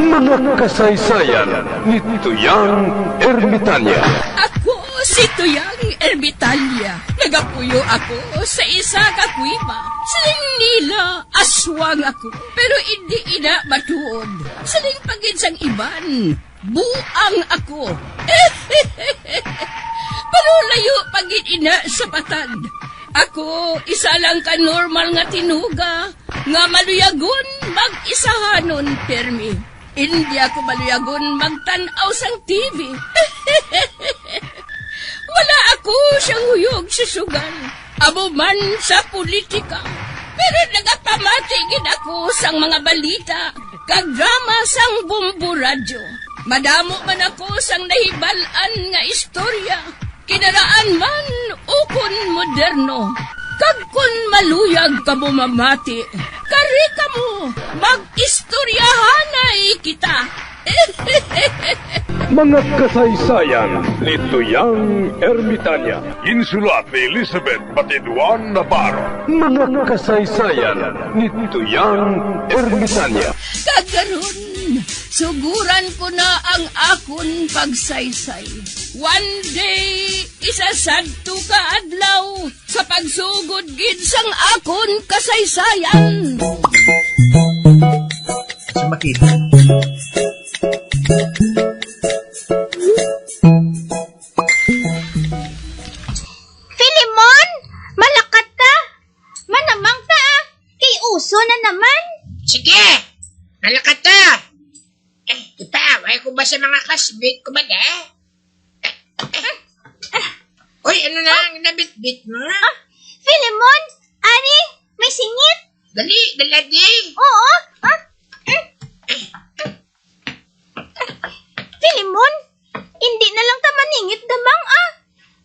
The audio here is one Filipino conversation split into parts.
Mga kasaysayan ni Tuyang Ermitanya. Ako si Tuyang Ermitanya. Nagapuyo ako sa isa ka kuiba. Siling nila, aswang ako. Pero hindi ina matuod. Siling paginsang iban, buang ako. Pero layo pagin ina sa patad. Ako, isa lang ka normal nga tinuga. Nga maluyagon mag-isahanon, permi. Hindi ako maluyagon magtanaw sang TV. Wala ako siyang huyog sa sugal. Abo man sa politika. Pero nagapamatigin ako sang mga balita. Kag drama sang bumbu radyo. Madamo man ako sang nahibalan nga istorya. Kinaraan man ukon moderno. Kag kun maluyag ka mo mamati, kari ka mo, mag-istoryahanay kita. Mga kasaysayan ni Tuyang Ermitanya. Insulat ni Elizabeth Batiduan Navarro. Mga kasaysayan ni Tuyang Ermitanya. Kagaron, suguran ko na ang akon pagsaysay. One day, isasadto ka adlaw sa pagsugod gid sang akon kasaysayan. Sumakit. Filimon, malakat ka. Manamang ta, kay uso na naman. Sige! Nalakat ta! Ipaway ko ba sa mga classmate ko ba na? Uy, ano na ang nabit-bit mo? Filimon, Ari, may singit. Dali, daladi! Oo. Filimon, hindi na lang ta maningit damang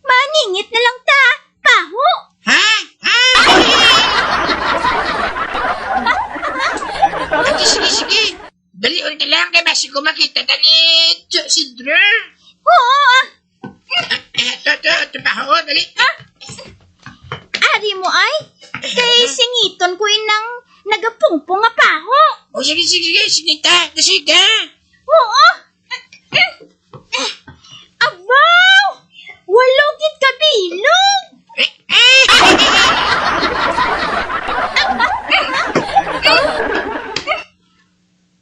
Maningit na lang ta, paho. Ha? Sige. Dali, ulit lang kay basi ko makita ta ni si Drew. Oo. Ito pa ho, dali. Ari mo ay, kay singiton ko inang nagapungpong nga paho. O sige, sinita, sige. Oo. Abaw! Walogit ka bilog!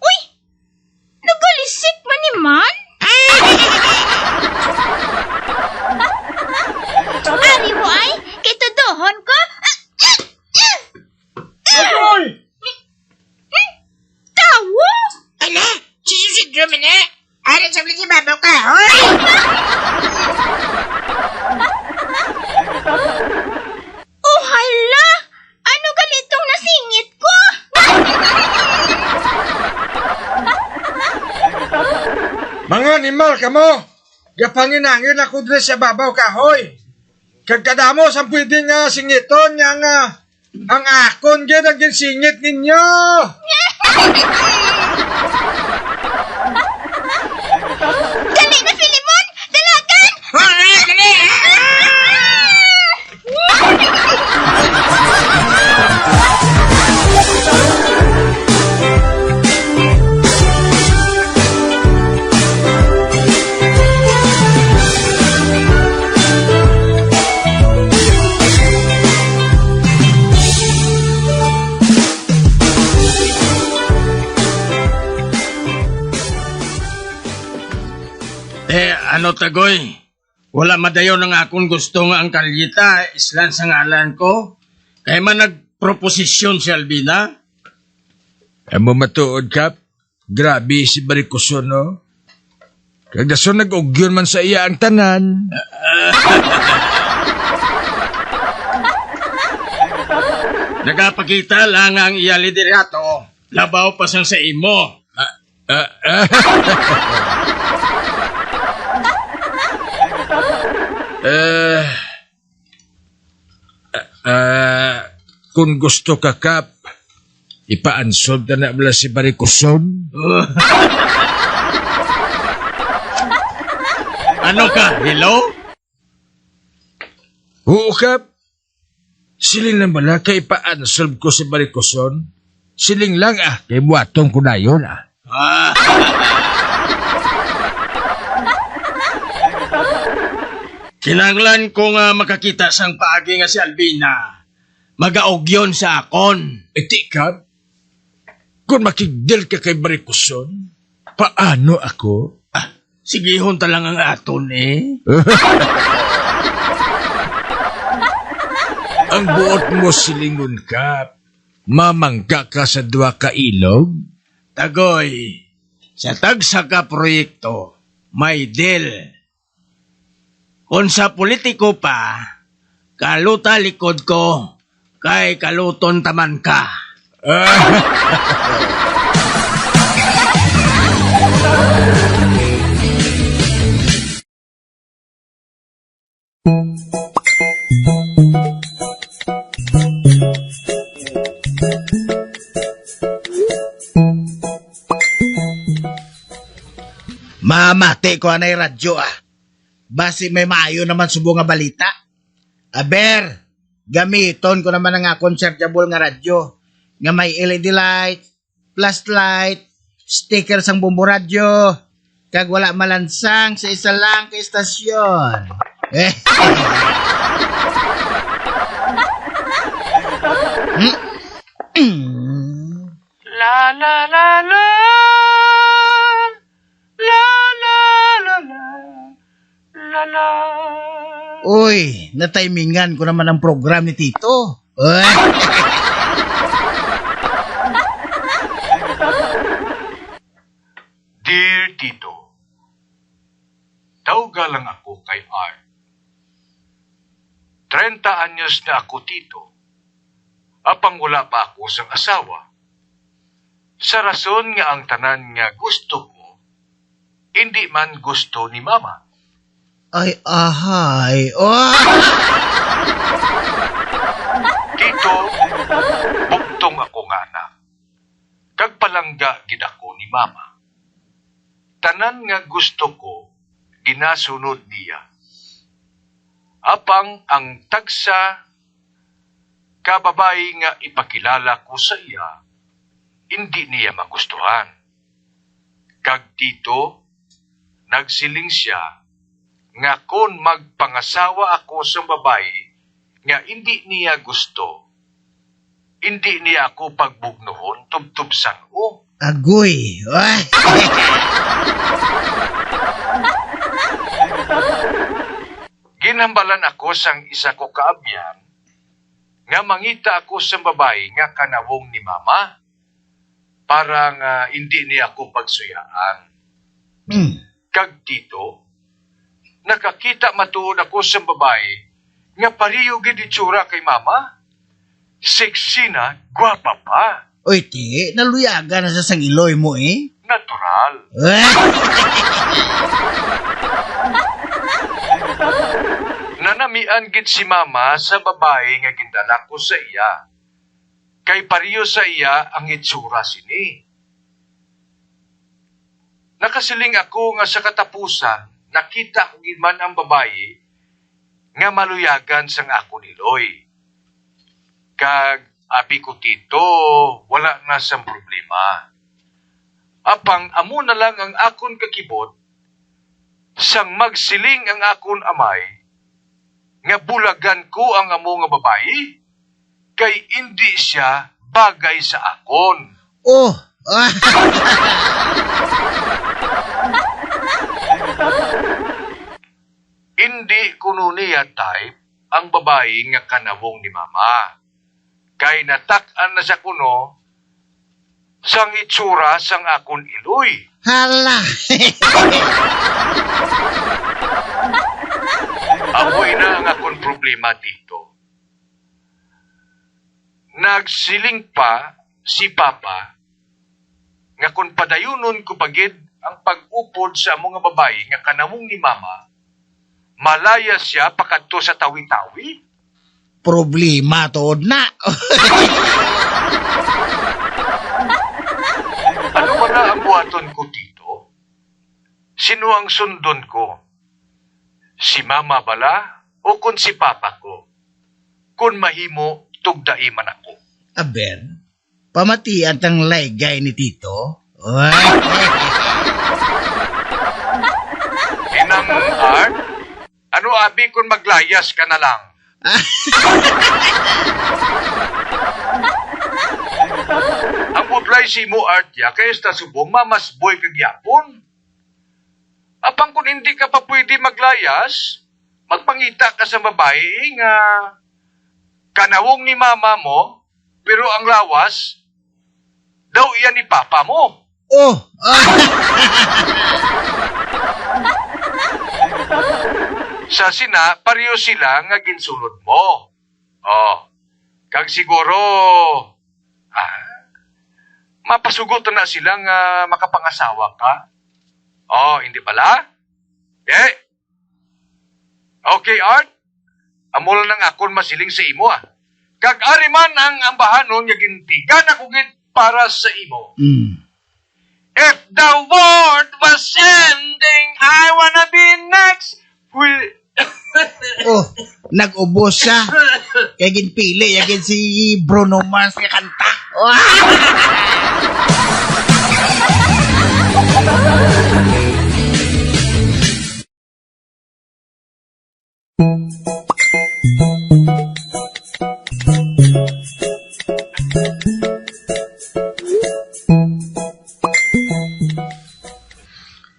Uy! Nagalisik man ni Man? Ari mo ay, kay tuduhon ko? Agoy! Tawo! Ala, si Drew man na. Ara sa balik babaw ka, hoy! Oh, hala! Ano galitong nasingit ko? Mga animal ka mo! Gapanginangin ako dre sa babaw kahoy! Kagkadamo sa pwede nga singiton nga ang akon gyan ang singit ninyo! Dali na, Filimon! Dalagan! Dali! Ano tagoy? Wala madayo ng akong gusto nga ang kalyita, islan sa ngalan ko. Kaya man nagproposisyon si Albina. Amo matuod, Kap. Grabe si Baricoson, no? Kagdason nag-ugyon man sa iya ang tanan. Nagapakita lang ang iya liderato. Labaw pa sang sa imo. Kung gusto ka, Kap, ipaansod na nabla si Baricoson. Ano ka, hello? Oo, Kap. Siling na bala kay ipaansod ko si Baricoson. Siling lang kay buhatong ko na yun Kinanglan ko nga makakita sang paagi nga si Albina. Magaogyon sa akon. Iti Kap, kung makigdil ka kay Barikuson, paano ako? Sigihon talang ang aton eh. Ang buot mo silingon Kap, mamangka ka sa dua ka ilog? Tagoy, sa tagsa ka proyekto, may deal. Kung sa politiko pa, kaluta likod ko, kay kaluton taman ka. Mamate ko anay radyo Basi may maayo naman subo nga balita. Aber, gamiton ko naman ang akong chargeable nga radyo. Nga may LED light, flashlight, sticker sang bumbo radyo, kag wala malansang sa isa lang ka istasyon. La la la la. La la la la. La la. Uy, natimingan ko naman ang program ni Tito. Dear Tito, tawga lang ako kay Art. 30 anyos na ako, Tito. Apang wala pa ako sang asawa. Sa rason nga ang tanan nga gusto ko, hindi man gusto ni Mama. Ay, ahay. Tito, bugtong ako nga anak. Kag palangga gid ako ni Mama. Tanan nga gusto ko, ginasunod niya. Apang ang tagsa kababae nga ipakilala ko sa iya, hindi niya magustuhan. Kag Tito, nagsiling siya nga kung magpangasawa ako sa babae nga hindi niya gusto, hindi niya ako pagbugnohon tubtubsan o. Agoy. Ginhambalan ako sang isa ko kaabyan nga mangita ako sa babae nga kanawong ni Mama para nga hindi niya ako pagsuyaan. Kag Tito, nakakita matuod ako sa babae nga pariyo gid itsura kay Mama. Sexy na, gwapa pa. Uy, ti, naluyaga na sa sangiloy mo eh. Natural. Nanamian gid si Mama sa babae nga gindala ko sa iya. Kay pariyo sa iya ang itsura sini. Nakasiling ako nga sa katapusan, nakita ko gid man ang babae nga maluyagan sang ako ni Loy. Kag abi ko Tito, wala na sang problema. Apang amo na lang ang akon kakibot, sang magsiling ang akon amay, nga bulagan ko ang amo nga babae, kay hindi siya bagay sa akon. Hindi kuno niya type ang babae nga kanawong ni Mama. Kay natak-an na sa kuno, sang itsura sang akon iloy. Hala. Amoy na ang akon problema dito. Nagsiling pa si Papa nga kung padayunon ko pagid ang pag-upod sa mga babae nga kanamong ni Mama, malaya siya pakadto sa tawi-tawi. Problema tood na. Ano ba na ang buhaton ko dito? Sino ang sundon ko? Si Mama bala o kun si Papa ko? Kung mahimo, tugdai man ako. Aber, pamatian tang laygay ni Tito. Inang Art, ano abi kung maglayas ka na lang? Ang budlay si mo Art ya, kaya sa subong mamasboy kagyapon. Apang kung hindi ka pa pwede maglayas, magpangita ka sa babae nga kanawong ni mama mo, pero ang lawas, daw iyan ni papa mo. Oh! Sa sina, pareho sila nga ginsulod mo. Oh, kag siguro, mapasugot na sila nga makapangasawa ka. Oh, hindi pala? Okay, Art. Amol nang akon masiling sa imo, Kag ari man ang ambahanon nga gintigan ako gid para sa imo. If the world was ending, I wanna be next with... Oh, nag-ubos siya. Kaya ginpili, yagin si Bruno Mars nga kanta.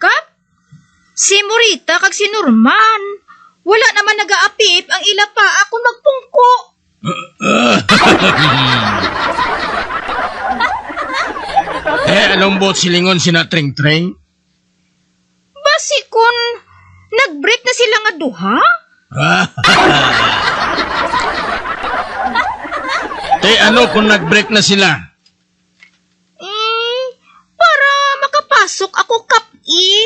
Kap, si Morita kag si Norman. Wala naman nag-aapip ang ila pa ako magpungko. Anong bot silingon sina Tring-Tring? Basi kun nag-break na sila nga duha? Ano kung nag-break na sila? Para makapasok ako kap-i.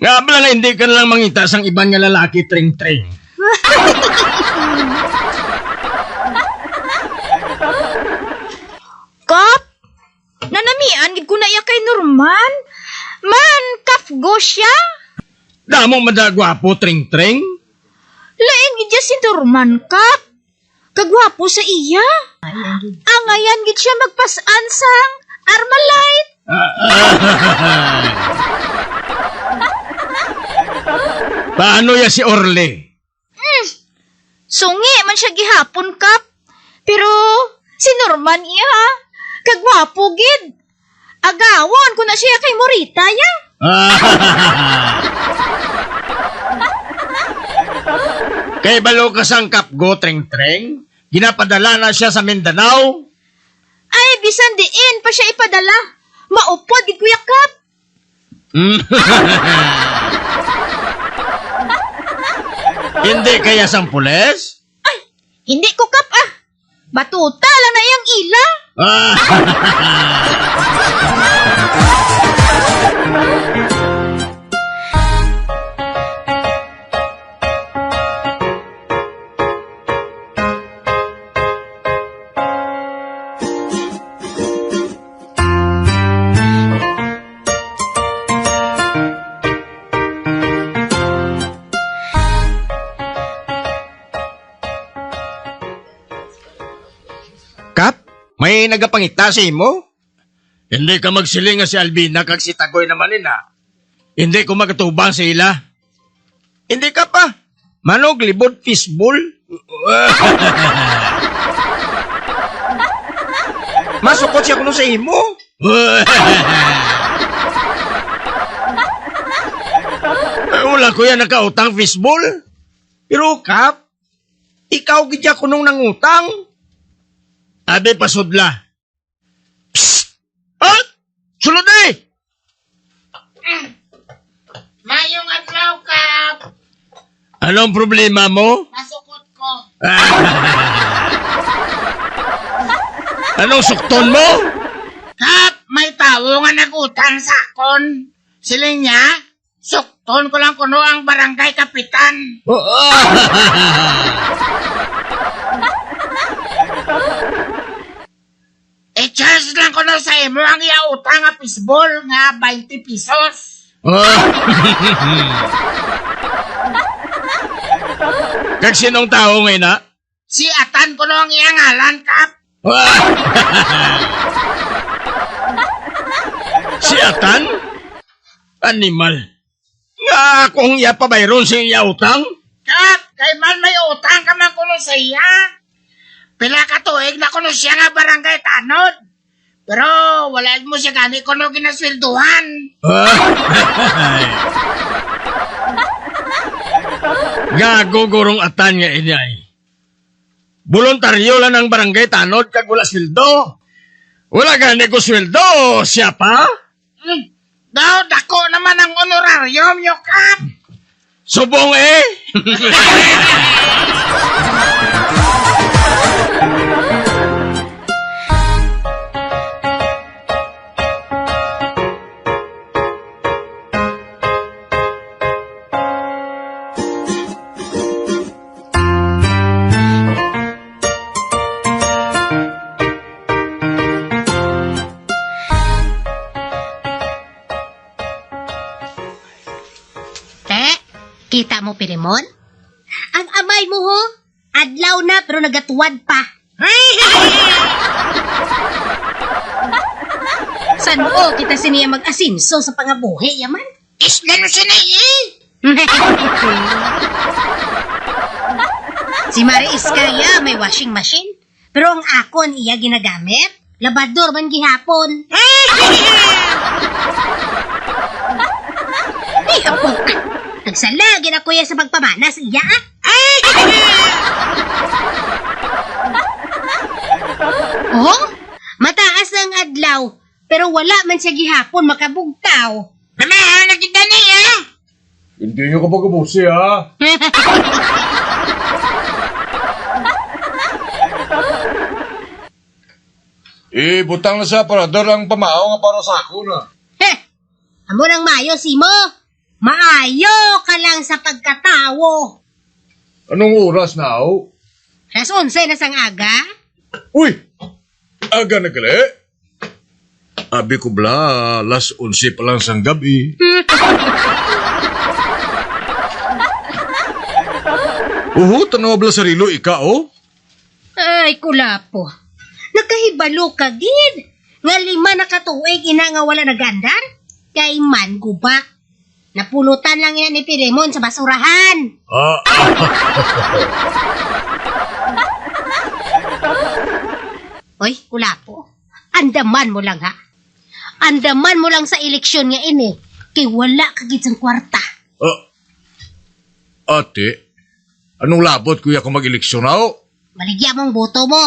Nga bala nga hindi ka lang mangita sang iban nga lalaki, Tring-Tring. Kap, nanamian gid ko na iya kay Norman. Man, kafgo siya. Damo madagwapo, Tring-Tring. Lain gid siya si Norman, Kap. Kagwapo sa iya. Angayan gid siya magpasan sang Armalite. Paano ya si Orle? Sungi man siya gihapon, Kap. Pero si Norman iya, kagwapo gid. Agawon ko na siya kay Morita ya. Kay balo ka sang kapgo, Tring-Tring? Ginapadala na siya sa Mindanao? Ay, bisan diin pa siya ipadala. Maupod gid Kuya Kap. Hindi kaya sang pules? Ay, hindi ko, Kap, Batuta lang na iyang ila. Kap, may nagapangita si mo? Hindi ka magsiling nga si Albina kag si Tagoy naman ina. Hindi ko magatubang sa ila. Hindi ka pa. Manog libod fishbowl. Masukot siya kuno sa imo. Wala ko yan nakautang fishbowl. Pero Kap, ikaw gidya ko nung nangutang. Abi pasudla. Psst! Sulod eh! Mayong adlaw, Kap. Anong problema mo? Masukot ko. Anong sukton mo? Kap, may tawo nga nagutang sa akon. Siling niya, sukton ko lang kuno ang barangay kapitan. I-charge lang ko na sa imo ang iautang nga fishball nga 20 pesos. Kag sinong tao ngayon na? Si Atan ko ang iyang ngalan, Kap. Si Atan? Animal. Nga akong iya pa bayron sa iya utang? Kap, kay man may utang ka man kuno sa iya. Pila ka tuig na kuno siya nga barangay tanod. Pero wala mo siya gani kuno ginaswelduhan. Gago gurong Atan nga inay. Voluntaryo lang ng barangay tanod kag wala sweldo. Wala gani ko sweldo, siya pa? Daw, dako naman ang honorarium nyo, Kap. Subong eh! Kita mo, Pirimon? Ang amay mo, ho? Adlaw na, pero nagatuwad pa. San mo kita siniya mag-asinso sa pangabuhi, yaman? Isla no siya na Si Mari Iskaya may washing machine, pero ang akon iya ginagamit, labador man gihapon. Ihapon ka. Nagsalagin ako yan sa pagpamanas, iya. Oh, mataas ang adlaw, pero wala man siya gihapon makabugtaw. Mama, nakita niya. Hindi nyo kapag ubusi, ha? Butang na sa aparador ang pamao nga para sa ako na. Heh, amo nang maayo, Simo. Maayo ka lang sa pagkatawo. Anong oras na, ho? Alas 11 na sang aga. Uy! Aga na gali? Abi ko bla, alas 11 pa lang sang gabi. Tanaw bla sarilo, ika, oh? Ay, kulapo. Nakahibalo ka, gid. Nga 5 na katuig ina nga wala nagandar. Kay man guba. Napulutan lang yan ni Piremon sa basurahan. Oy, kulapo. Andaman mo lang, ha? Andaman mo lang sa eleksyon nga ini. Kay wala kagid sang kwarta. Ate, anong labot kuya kung mag-eleksyon ako? Maligya mong boto mo.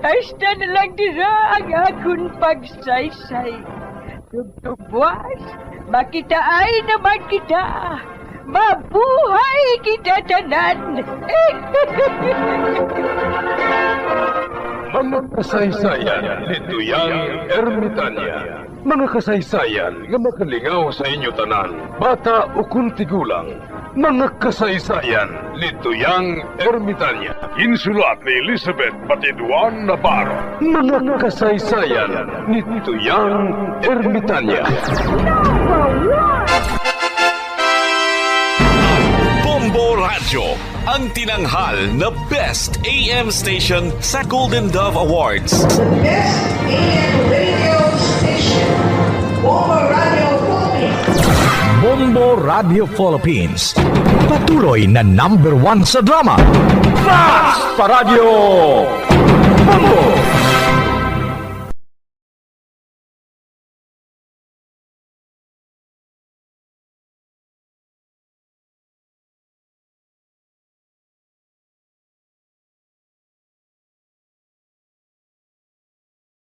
Hasta na lang dira ang akong pagsaysay. Tugtugwas, makitaay naman kita. Mabuhay kita tanan. Mga kasaysayan ni Tuyang Ermitanya. Mga kasaysayan nga makalingaw sa inyo tanan, bata o kuntigulang. Mga kasaysayan ni Tuyang Ermitanya. Insulat ni Elizabeth Batiduan Navarro. Mga kasaysayan ni Tuyang Ermitanya. Bombo Radio, ang tinanghal na Best AM Station sa Golden Dove Awards. Best AM Radio Station, Bombo Radio Philippines. Bombo Radio Philippines. Patuloy na #1 sa drama. Basta Radio Bombo!